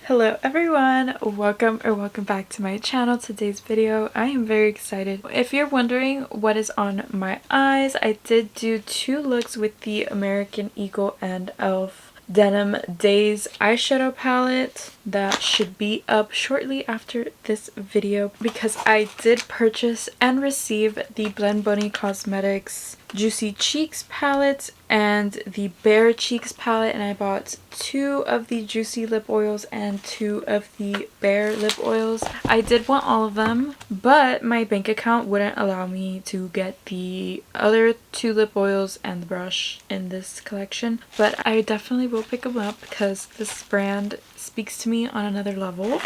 Hello everyone, welcome back to my channel. Today's video, I am very excited. If you're wondering what is on my eyes, I did do two looks with the American Eagle and Elf Denim Days eyeshadow palette that should be up shortly after this video because I did purchase and receive the Blend Bunny Cosmetics Juicy Cheeks palette and the Bare Cheeks palette, and I bought two of the Juicy lip oils and two of the Bare lip oils. I did want all of them, but my bank account wouldn't allow me to get the other two lip oils and the brush in this collection, but I definitely will pick them up because this brand speaks to me on another level.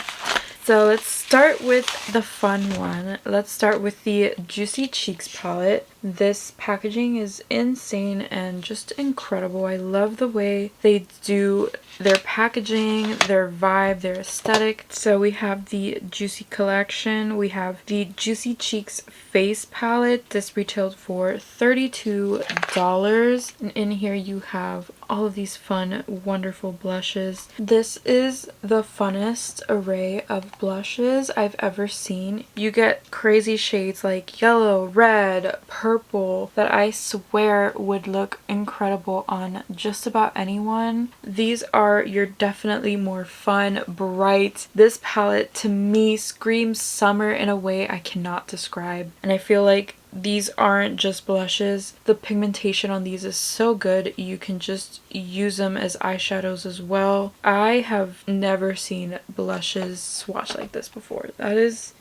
So let's start with the fun one. Let's start with the Juicy Cheeks palette. This packaging is insane and just incredible. I love the way they do their packaging, their vibe, their aesthetic. So we have the Juicy collection. We have the Juicy Cheeks face palette. This retailed for $32. And in here you have all of these fun, wonderful blushes. This is the funnest array of blushes I've ever seen. You get crazy shades like yellow, red, purple that I swear would look incredible on just about anyone. These are your definitely more fun, bright. This palette to me screams summer in a way I cannot describe. And I feel like these aren't just blushes. The pigmentation on these is so good. You can just use them as eyeshadows as well. I have never seen blushes swatch like this before. That is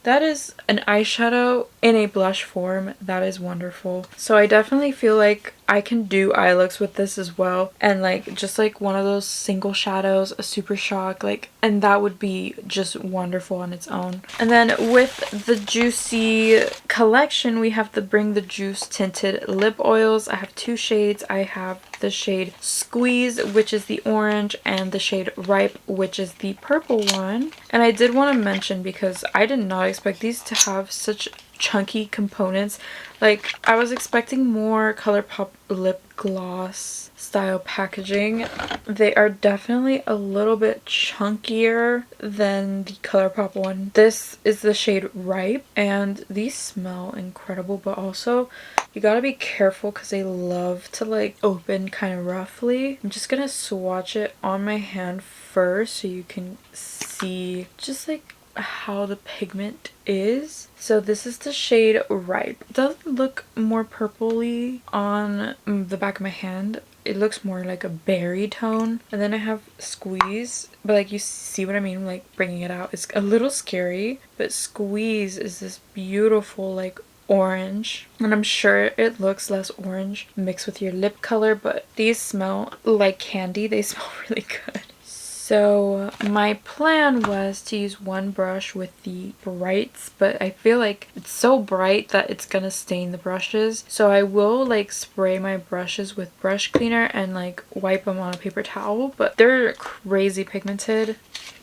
an eyeshadow in a blush form. That is wonderful. So I definitely feel like I can do eye looks with this as well, and like just like one of those single shadows, a super shock, like, and that would be just wonderful on its own. And then with the Juicy collection, we have the Bring the Juice tinted lip oils. I have two shades. I have the shade Squeeze, which is the orange, and the shade Ripe, which is the purple one. And I did want to mention, because I did not expect these to have such chunky components. Like, I was expecting more ColourPop lip gloss style packaging. They are definitely a little bit chunkier than the ColourPop one. This is the shade Ripe, and these smell incredible, but also you gotta be careful because they love to like open kind of roughly. I'm just gonna swatch it on my hand first so you can see just like how the pigment is. So this is the shade Ripe. It does look more purpley on the back of my hand. It looks more like a berry tone. And then I have Squeeze, but like you see what I mean, like bringing it out. It's a little scary, but Squeeze is this beautiful like orange, and I'm sure it looks less orange mixed with your lip color, but these smell like candy. They smell really good. So my plan was to use one brush with the brights, but I feel like it's so bright that it's gonna stain the brushes. So I will like spray my brushes with brush cleaner and like wipe them on a paper towel, but they're crazy pigmented.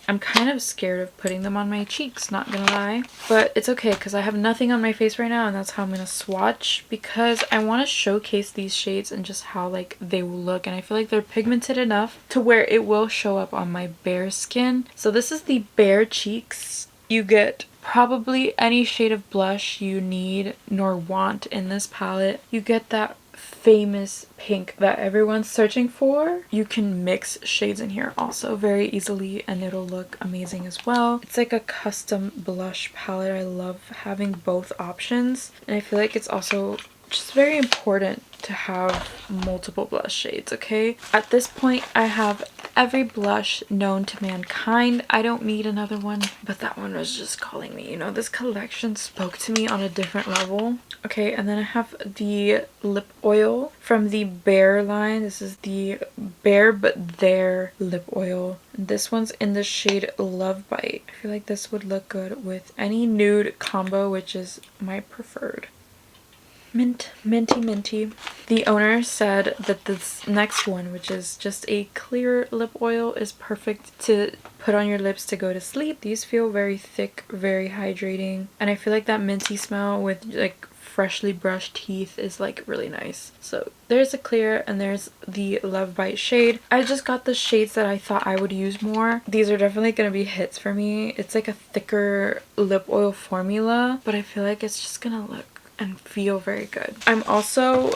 I'm kind of scared of putting them on my cheeks, not gonna lie. But it's okay because I have nothing on my face right now, and that's how I'm gonna swatch, because I want to showcase these shades and just how like they will look. And I feel like they're pigmented enough to where it will show up on my bare skin. So this is the Bare Cheeks. You get probably any shade of blush you need nor want in this palette. You get that famous pink that everyone's searching for. You can mix shades in here also very easily and it'll look amazing as well. It's like a custom blush palette. I love having both options, and I feel like it's also just very important to have multiple blush shades, okay? At this point, I have every blush known to mankind. I don't need another one, but that one was just calling me. You know, this collection spoke to me on a different level. Okay, and then I have the lip oil from the Bare line. This is the Bare but There lip oil. This one's in the shade Love Bite. I feel like this would look good with any nude combo, which is my preferred. Minty. The owner said that this next one, which is just a clear lip oil, is perfect to put on your lips to go to sleep. These feel very thick, very hydrating, and I feel like that minty smell with like freshly brushed teeth is like really nice. So there's a clear and there's the Love Bite shade. I just got the shades that I thought I would use more. These are definitely gonna be hits for me. It's like a thicker lip oil formula, but I feel like it's just gonna look and feel very good. I'm also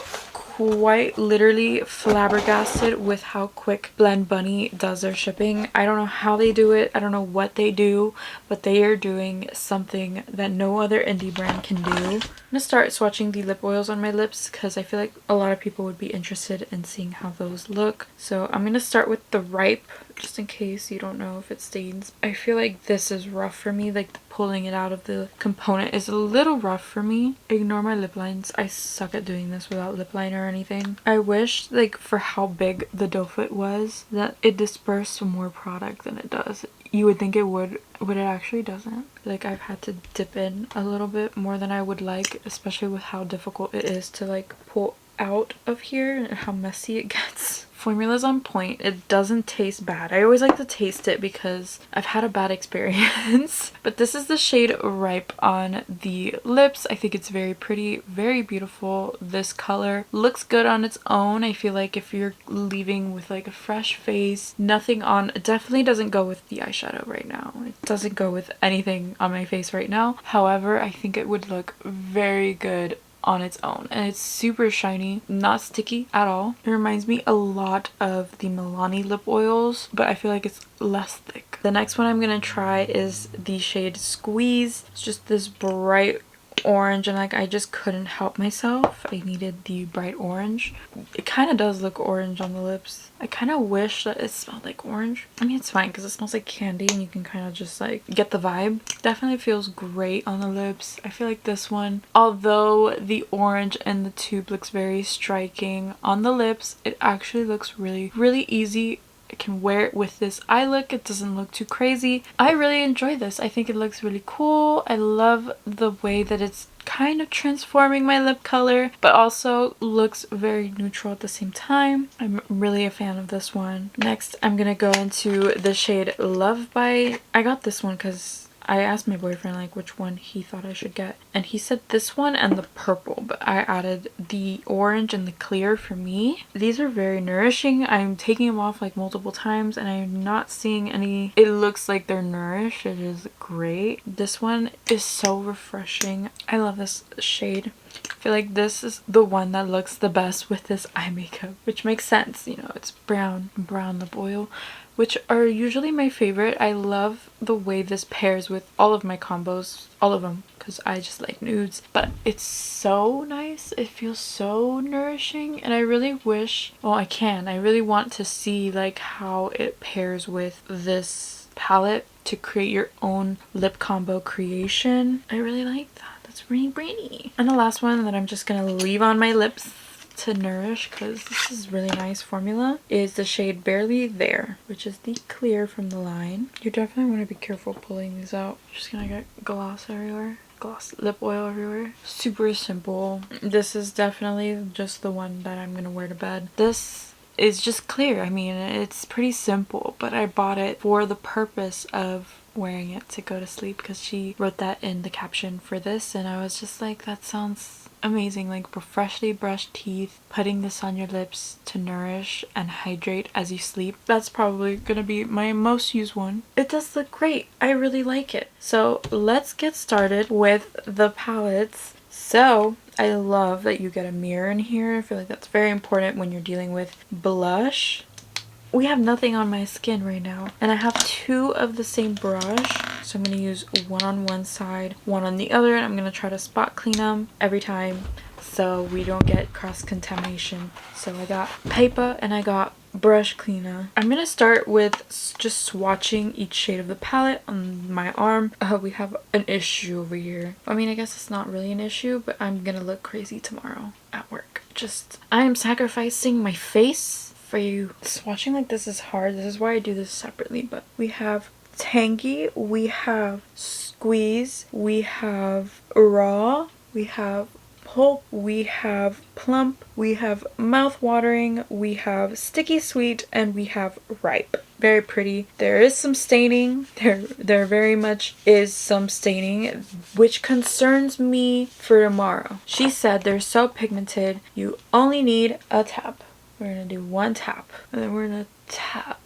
quite literally flabbergasted with how quick Blend Bunny does their shipping. I don't know how they do it. I don't know what they do, but they are doing something that no other indie brand can do. I'm gonna start swatching the lip oils on my lips because I feel like a lot of people would be interested in seeing how those look. So I'm gonna start with the Ripe, just in case you don't know if it stains. I feel like this is rough for me, like pulling it out of the component is a little rough for me. Ignore my lip lines. I suck at doing this without lip liner or anything. I wish, like, for how big the doe foot was, that it dispersed more product than it does. You would think it would, but it actually doesn't. Like, I've had to dip in a little bit more than I would like, especially with how difficult it is to like pull out of here and how messy it gets. Formula's on point. It doesn't taste bad. I always like to taste it because I've had a bad experience. But this is the shade Ripe on the lips. I think it's very pretty, very beautiful. This color looks good on its own. I feel like if you're leaving with like a fresh face, nothing on, it definitely doesn't go with the eyeshadow right now. It doesn't go with anything on my face right now. However, I think it would look very good on its own, and it's super shiny, not sticky at all. It reminds me a lot of the Milani lip oils, but I feel like it's less thick. The next one I'm gonna try is the shade Squeeze. It's just this bright orange, and like I just couldn't help myself. I needed the bright orange. It kind of does look orange on the lips. I kind of wish that it smelled like orange. I mean, it's fine because it smells like candy and you can kind of just like get the vibe. Definitely feels great on the lips. I feel like this one, although the orange and the tube looks very striking on the lips, it actually looks really, really easy. I can wear it with this eye look. It doesn't look too crazy. I really enjoy this. I think it looks really cool. I love the way that it's kind of transforming my lip color, but also looks very neutral at the same time. I'm really a fan of this one. Next, I'm gonna go into the shade Love Bite. I got this one because I asked my boyfriend like which one he thought I should get, and he said this one and the purple, but I added the orange and the clear for me. These are very nourishing. I'm taking them off like multiple times and I'm not seeing any, it looks like they're nourished. It is great. This one is so refreshing. I love this shade. I feel like this is the one that looks the best with this eye makeup, which makes sense, you know, it's brown lip oil, which are usually my favorite. I love the way this pairs with all of my combos, all of them, because I just like nudes, but it's so nice. It feels so nourishing, and I really wish, well, I really want to see like how it pairs with this palette to create your own lip combo creation. I really like that. That's really pretty. And the last one that I'm just gonna leave on my lips to nourish, because this is really nice formula, is the shade Barely There, which is the clear from the line. You definitely want to be careful pulling these out. You're just gonna get gloss everywhere. Gloss lip oil everywhere. Super simple. This is definitely just the one that I'm gonna wear to bed. This is just clear. I mean, it's pretty simple, but I bought it for the purpose of wearing it to go to sleep, because she wrote that in the caption for this, and I was just like, that sounds amazing. Like, for freshly brushed teeth, putting this on your lips to nourish and hydrate as you sleep. That's probably gonna be my most used one. It does look great. I really like it. So let's get started with the palettes. So I love that you get a mirror in here. I feel like that's very important when you're dealing with blush. We have nothing on my skin right now, and I have two of the same brush, so I'm going to use one on one side, one on the other, and I'm going to try to spot clean them every time so we don't get cross contamination. So I got paper and I got brush cleaner. I'm going to start with just swatching each shade of the palette on my arm. We have an issue over here. I mean, I guess it's not really an issue, but I'm going to look crazy tomorrow at work. I am sacrificing my face for you. Swatching like this is hard. This is why I do this separately. But we have Tangy, we have Squeeze, we have Raw, we have Pulp, we have Plump, we have Mouth-watering, we have Sticky Sweet, and we have Ripe. Very pretty. There is some staining. There very much is some staining, which concerns me for tomorrow. She said they're so pigmented, you only need a tap. We're gonna do one tap, and then we're gonna tap.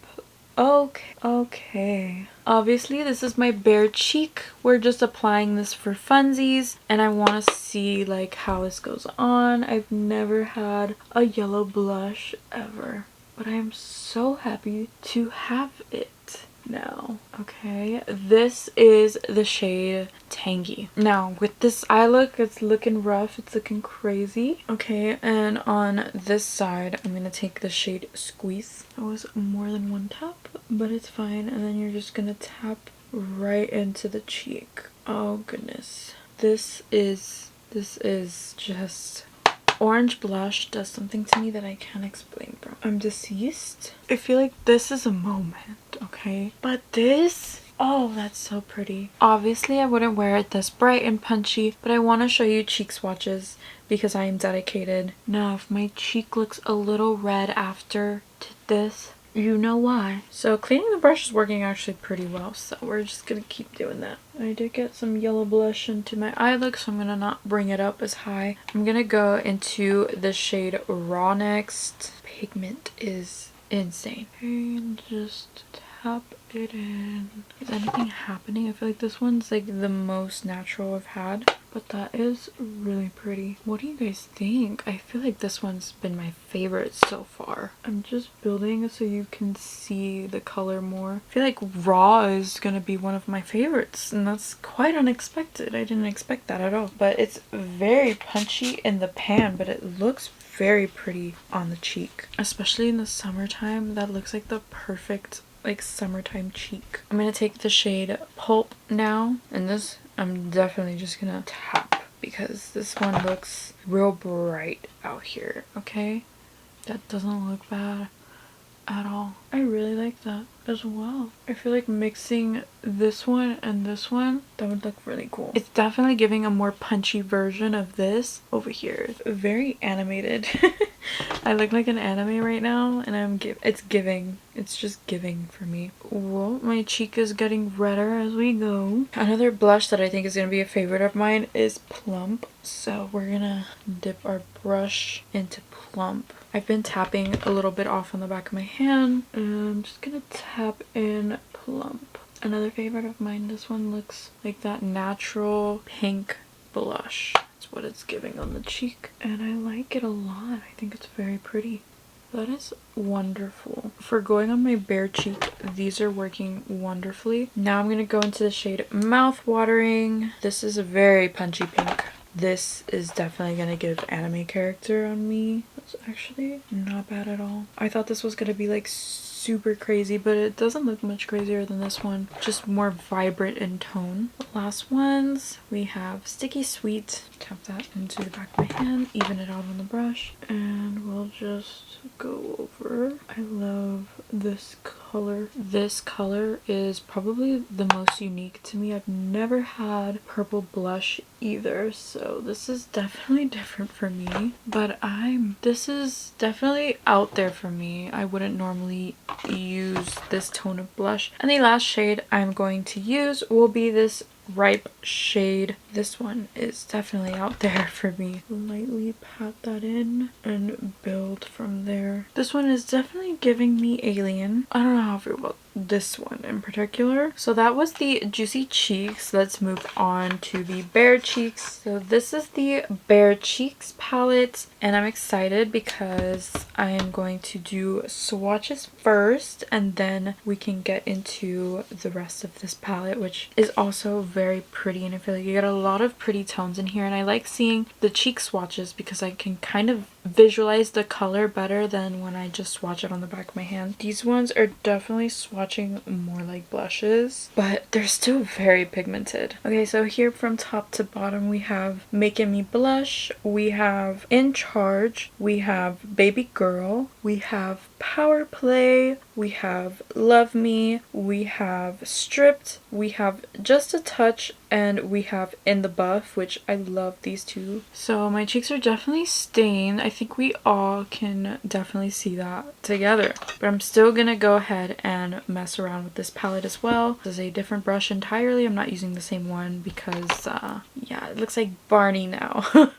Okay. Obviously, this is my bare cheek. We're just applying this for funsies, and I want to see like how this goes on. I've never had a yellow blush ever, but I am so happy to have it now. Okay, this is the shade Tangy. Now with this eye look, it's looking rough, it's looking crazy. Okay, and on this side I'm gonna take the shade Squeeze. That was more than one tap, but it's fine. And then you're just gonna tap right into the cheek. Oh goodness, this is just orange blush does something to me that I can't explain, bro. I'm deceased. I feel like this is a moment, okay? But this, oh, that's so pretty. Obviously, I wouldn't wear it this bright and punchy, but I want to show you cheek swatches because I am dedicated. Now, if my cheek looks a little red after to this, you know why. So cleaning the brush is working actually pretty well, so we're just gonna keep doing that. I did get some yellow blush into my eye look, so I'm gonna not bring it up as high. I'm gonna go into the shade Raw next. Pigment is insane. And just tap it in. Is anything happening? I feel like this one's like the most natural I've had, but that is really pretty. What do you guys think? I feel like this one's been my favorite so far. I'm just building so you can see the color more. I feel like Raw is gonna be one of my favorites, and that's quite unexpected. I didn't expect that at all. But it's very punchy in the pan, but it looks very pretty on the cheek, especially in the summertime. That looks like the perfect like summertime cheek. I'm gonna take the shade Pulp now, and this I'm definitely just gonna tap because this one looks real bright out here. Okay, that doesn't look bad at all. I really like that as well. I feel like mixing this one and this one, that would look really cool. It's definitely giving a more punchy version of this over here. It's very animated. I look like an anime right now, and it's just giving for me. Well, my cheek is getting redder as we go. Another blush that I think is gonna be a favorite of mine is Plump. So we're gonna dip our brush into Plump. I've been tapping a little bit off on the back of my hand, and I'm just gonna tap in Plump. Another favorite of mine, this one looks like that natural pink blush. That's what it's giving on the cheek, and I like it a lot. I think it's very pretty. That is wonderful. For going on my bare cheek, these are working wonderfully. Now I'm gonna go into the shade Mouth Watering. This is a very punchy pink. This is definitely gonna give anime character on me. It's actually not bad at all. I thought this was gonna be like super crazy, but it doesn't look much crazier than this one. Just more vibrant in tone. The last ones, we have Sticky Sweet. Tap that into the back of my hand, even it out on the brush, and we'll just go over. I love this color. This color is probably the most unique to me. I've never had purple blush either, so this is definitely different for me, but this is definitely out there for me. I wouldn't normally use this tone of blush. And the last shade I'm going to use will be this Ripe shade. This one is definitely out there for me. Lightly pat that in and build from there. This one is definitely giving me Alien. I don't know how I feel about this one in particular. So that was the Juicy Cheeks. Let's move on to the Bare Cheeks. So this is the Bare Cheeks palette, and I'm excited because I am going to do swatches first, and then we can get into the rest of this palette, which is also very pretty, and I feel like you get a lot of pretty tones in here. And I like seeing the cheek swatches because I can kind of visualize the color better than when I just swatch it on the back of my hand. These ones are definitely swatching more like blushes, but they're still very pigmented. Okay, so here from top to bottom we have Making Me Blush, we have In Charge, we have Baby Girl, we have Power Play, we have Love Me, we have Stripped, we have Just a Touch, and we have In the Buff, which I love these two. So my cheeks are definitely stained. I think we all can definitely see that together. But I'm still gonna go ahead and mess around with this palette as well. This is a different brush entirely. I'm not using the same one because, yeah, it looks like Barney now.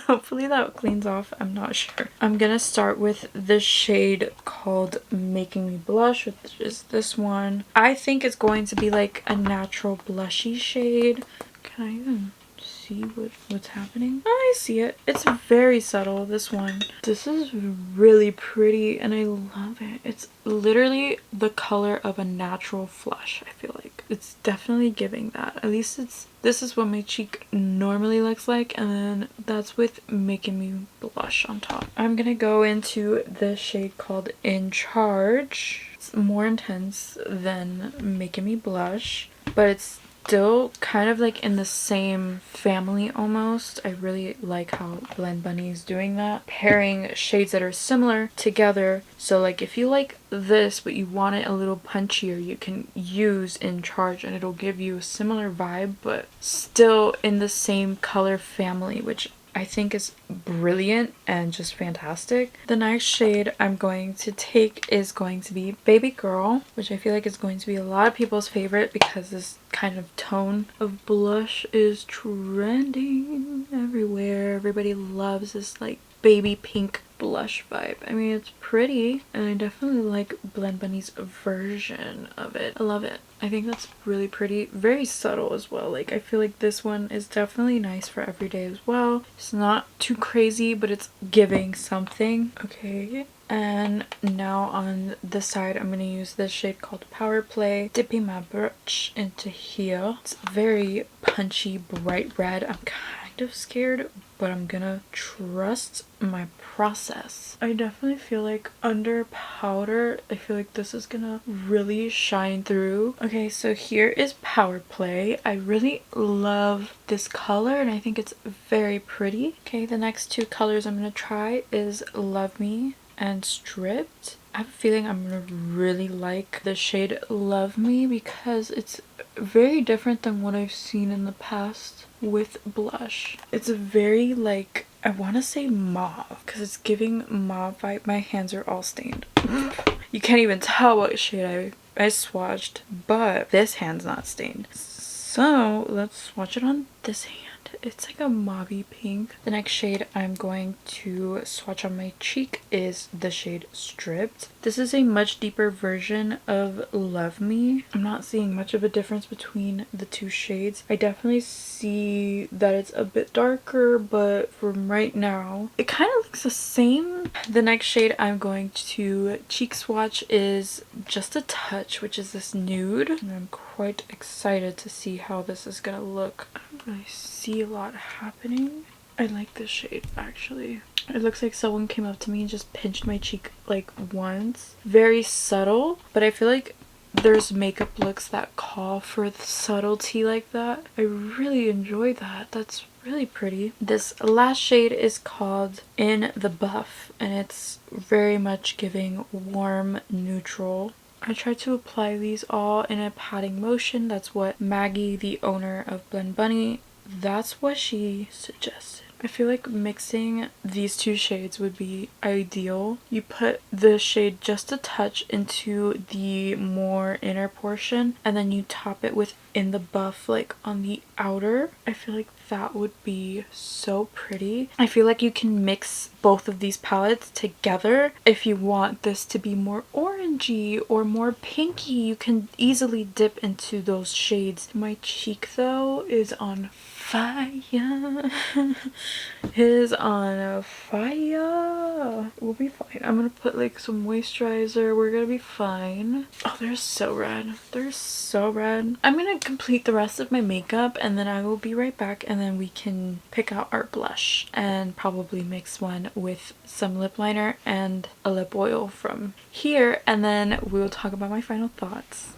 Hopefully that cleans off. I'm not sure. I'm gonna start with the shade called Making Me Blush, which is this one. I think it's going to be like a natural blushy shade. Can I even see what's happening? Oh, I see it. It's very subtle, this one. This is really pretty and I love it. It's literally the color of a natural flush, I feel like. It's definitely giving that. At least this is what my cheek normally looks like, and then that's with Making Me Blush on top. I'm gonna go into the shade called In Charge. It's more intense than Making Me Blush, but it's still kind of like in the same family almost. I really like how Blend Bunny is doing that, pairing shades that are similar together. So like if you like this but you want it a little punchier, you can use In Charge and it'll give you a similar vibe but still in the same color family, which I think is brilliant and just fantastic. The next shade I'm going to take is going to be Baby Girl, which I feel like is going to be a lot of people's favorite because this kind of tone of blush is trending everywhere. Everybody loves this like baby pink blush vibe. I mean, it's pretty and I definitely like Blend Bunny's version of it. I love it. I think that's really pretty. Very subtle as well. Like I feel like this one is definitely nice for everyday as well. It's not too crazy, but it's giving something. Okay. And now on the side, I'm going to use this shade called Power Play. Dipping my brush into here. It's very punchy, bright red. I'm kind of scared, but I'm gonna trust my process. I definitely feel like under powder, I feel like this is gonna really shine through. Okay, so here is Power Play. I really love this color and I think it's very pretty. Okay, the next two colors I'm gonna try is Love Me and Stripped. I have a feeling I'm gonna really like the shade Love Me because it's very different than what I've seen in the past with blush. It's a very like, I want to say mauve because it's giving mauve vibe. My hands are all stained. You can't even tell what shade I swatched, but this hand's not stained. So let's swatch it on this hand. It's like a mauvey pink. The next shade I'm going to swatch on my cheek is the shade Stripped. This is a much deeper version of Love Me. I'm not seeing much of a difference between the two shades. I definitely see that it's a bit darker, but from right now, it kind of looks the same. The next shade I'm going to cheek swatch is Just a Touch, which is this nude. And I'm quite excited to see how this is gonna look. I don't really see a lot happening. I like this shade actually. It looks like someone came up to me and just pinched my cheek like once. Very subtle, but I feel like there's makeup looks that call for the subtlety like that. I really enjoy that. That's really pretty. This last shade is called In the Buff and it's very much giving warm neutral. I tried to apply these all in a patting motion. That's what Maggie, the owner of Blend Bunny, that's what she suggested. I feel like mixing these two shades would be ideal. You put the shade Just a Touch into the more inner portion and then you top it with In the Buff like on the outer. I feel like that would be so pretty. I feel like you can mix both of these palettes together. If you want this to be more orangey or more pinky, you can easily dip into those shades. My cheek though is on fire. Is on fire. We'll be fine. I'm gonna put like some moisturizer. We're gonna be fine. Oh, they're so red. They're so red. I'm gonna complete the rest of my makeup and then I will be right back and then we can pick out our blush and probably mix one with some lip liner and a lip oil from here and then we'll talk about my final thoughts.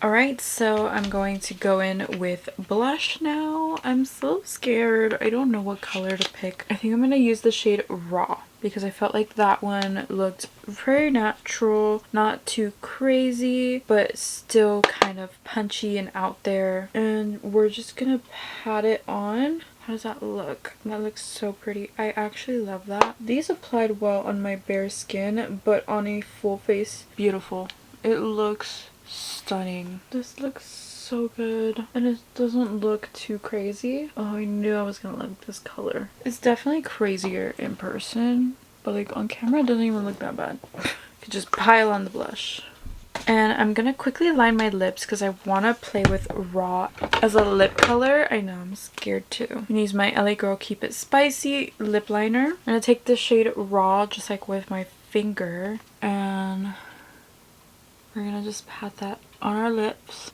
Alright, so I'm going to go in with blush now. I'm so scared. I don't know what color to pick. I think I'm going to use the shade Raw. because I felt like that one looked very natural, not too crazy, but still kind of punchy and out there. And we're just gonna pat it on. How does that look? That looks so pretty. I actually love that. These applied well on my bare skin, but on a full face, beautiful. It looks stunning. This looks so good, and it doesn't look too crazy. Oh, I knew I was gonna like this color. It's definitely crazier in person, but like on camera it doesn't even look that bad. Could just pile on the blush. And I'm gonna quickly line my lips because I want to play with Raw as a lip color. I know, I'm scared too. I'm gonna use my LA Girl Keep It Spicy lip liner. I'm gonna take the shade Raw just like with my finger, and we're gonna just pat that on our lips.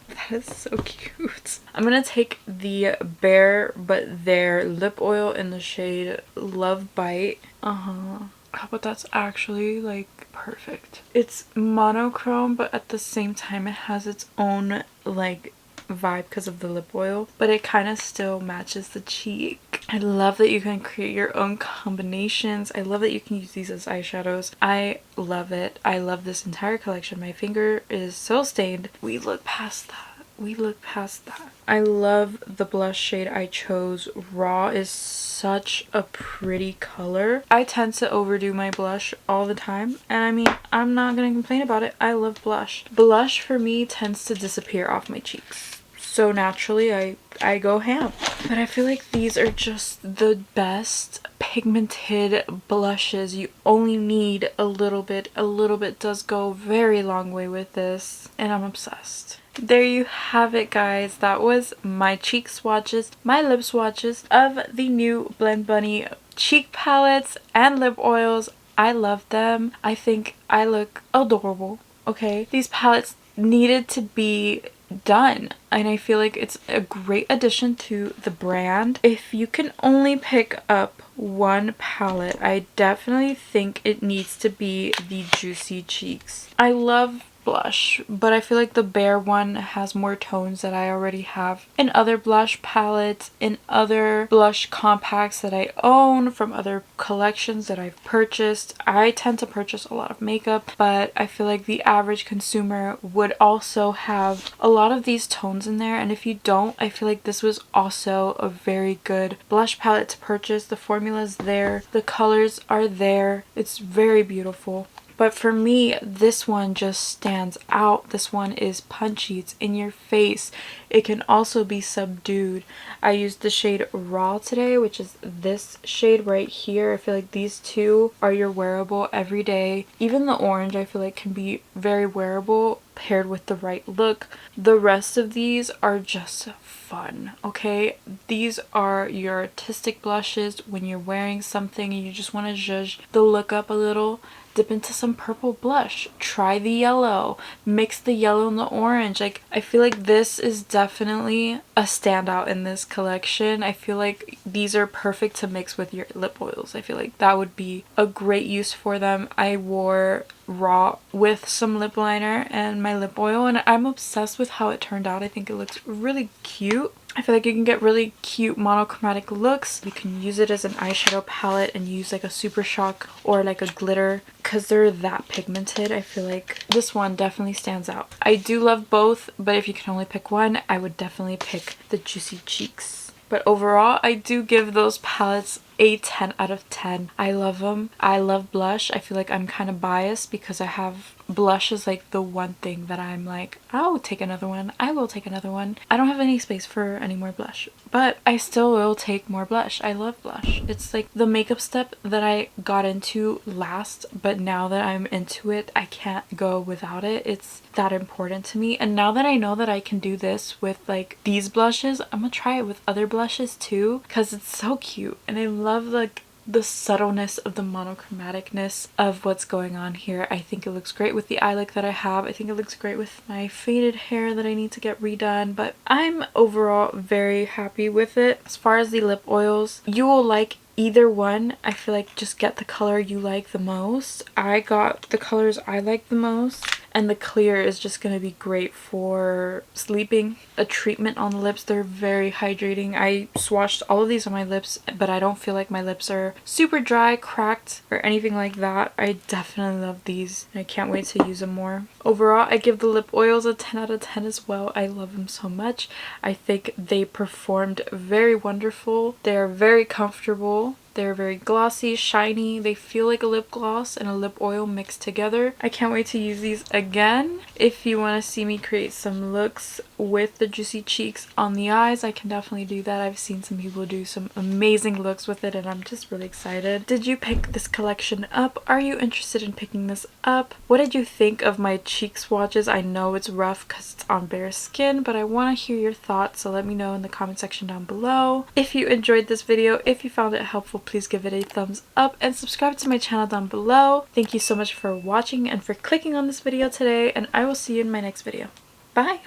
That is so cute. I'm gonna take the Bare But There lip oil in the shade Love Bite. But that's actually like perfect. It's monochrome, but at the same time it has its own like vibe because of the lip oil, but it kind of still matches the cheek. I love that you can create your own combinations. I love that you can use these as eyeshadows. I love it. I love this entire collection. My finger is so stained. We look past that. We look past that. I love the blush shade I chose. Raw is such a pretty color. I tend to overdo my blush all the time, and I mean, I'm not gonna complain about it. I love blush. Blush for me tends to disappear off my cheeks, so naturally I go ham. But I feel like these are just the best pigmented blushes. You only need a little bit. A little bit does go a very long way with this, and I'm obsessed. There you have it, guys. That was my cheek swatches, my lip swatches of the new Blend Bunny cheek palettes and lip oils. I love them. I think I look adorable. Okay, these palettes needed to be done, and I feel like it's a great addition to the brand. If you can only pick up one palette, I definitely think it needs to be the Juicy Cheeks. I love blush, but I feel like the Bare one has more tones that I already have in other blush palettes, in other blush compacts that I own from other collections that I've purchased. I tend to purchase a lot of makeup, but I feel like the average consumer would also have a lot of these tones in there, and if you don't, I feel like this was also a very good blush palette to purchase. The formula's there, the colors are there, it's very beautiful. But for me, this one just stands out. This one is punchy. It's in your face. It can also be subdued. I used the shade Raw today, which is this shade right here. I feel like these two are your wearable every day. Even the orange I feel like can be very wearable paired with the right look. The rest of these are just fun, okay? These are your artistic blushes when you're wearing something and you just want to zhuzh the look up a little. Dip into some purple blush, try the yellow, mix the yellow and the orange. Like, I feel like this is definitely a standout in this collection. I feel like these are perfect to mix with your lip oils. I feel like that would be a great use for them. I wore Raw with some lip liner and my lip oil, and I'm obsessed with how it turned out. I think it looks really cute. I feel like you can get really cute monochromatic looks. You can use it as an eyeshadow palette and use like a Super Shock or like a glitter because they're that pigmented. I feel like this one definitely stands out. I do love both, but if you can only pick one, I would definitely pick the Juicy Cheeks. But overall, I do give those palettes a 10 out of 10. I love them. I love blush. I feel like I'm kind of biased because I have blush is like the one thing that I'm like, I'll take another one. I will take another one. I don't have any space for any more blush, but I still will take more blush. I love blush. It's like the makeup step that I got into last, but now that I'm into it, I can't go without it. It's that important to me. And now that I know that I can do this with like these blushes, I'm gonna try it with other blushes too because it's so cute. And I love like the subtleness of the monochromaticness of what's going on here. I think it looks great with the eye look that I have. I think it looks great with my faded hair that I need to get redone, but I'm overall very happy with it. As far as the lip oils, you will like either one. I feel like just get the color you like the most. I got the colors I like the most, and the clear is just going to be great for sleeping. A treatment on the lips. They're very hydrating. I swatched all of these on my lips, but I don't feel like my lips are super dry, cracked, or anything like that. I definitely love these and I can't wait to use them more. Overall, I give the lip oils a 10 out of 10 as well. I love them so much. I think they performed very wonderful. They are very comfortable. They're very glossy, shiny. They feel like a lip gloss and a lip oil mixed together. I can't wait to use these again. If you want to see me create some looks with the Juicy Cheeks on the eyes, I can definitely do that. I've seen some people do some amazing looks with it and I'm just really excited. Did you pick this collection up? Are you interested in picking this up? What did you think of my cheek swatches? I know it's rough because it's on bare skin, but I want to hear your thoughts, so let me know in the comment section down below. If you enjoyed this video, if you found it helpful, please give it a thumbs up and subscribe to my channel down below. Thank you so much for watching and for clicking on this video today, and I will see you in my next video. Bye!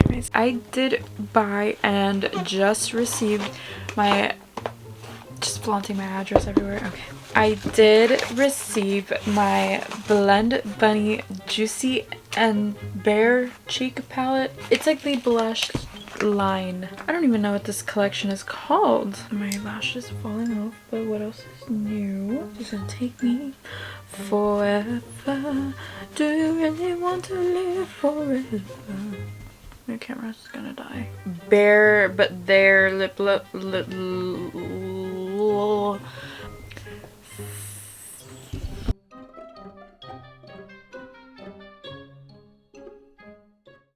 Anyways, I did buy and just received my... just flaunting my address everywhere. Okay. I did receive my Blend Bunny Juicy and Bare Cheek palette. It's like the blush line. I don't even know what this collection is called. My lashes falling off, but what else is new? It's gonna take me forever. Do you really want to live forever? My camera's gonna die. Bare, but their lip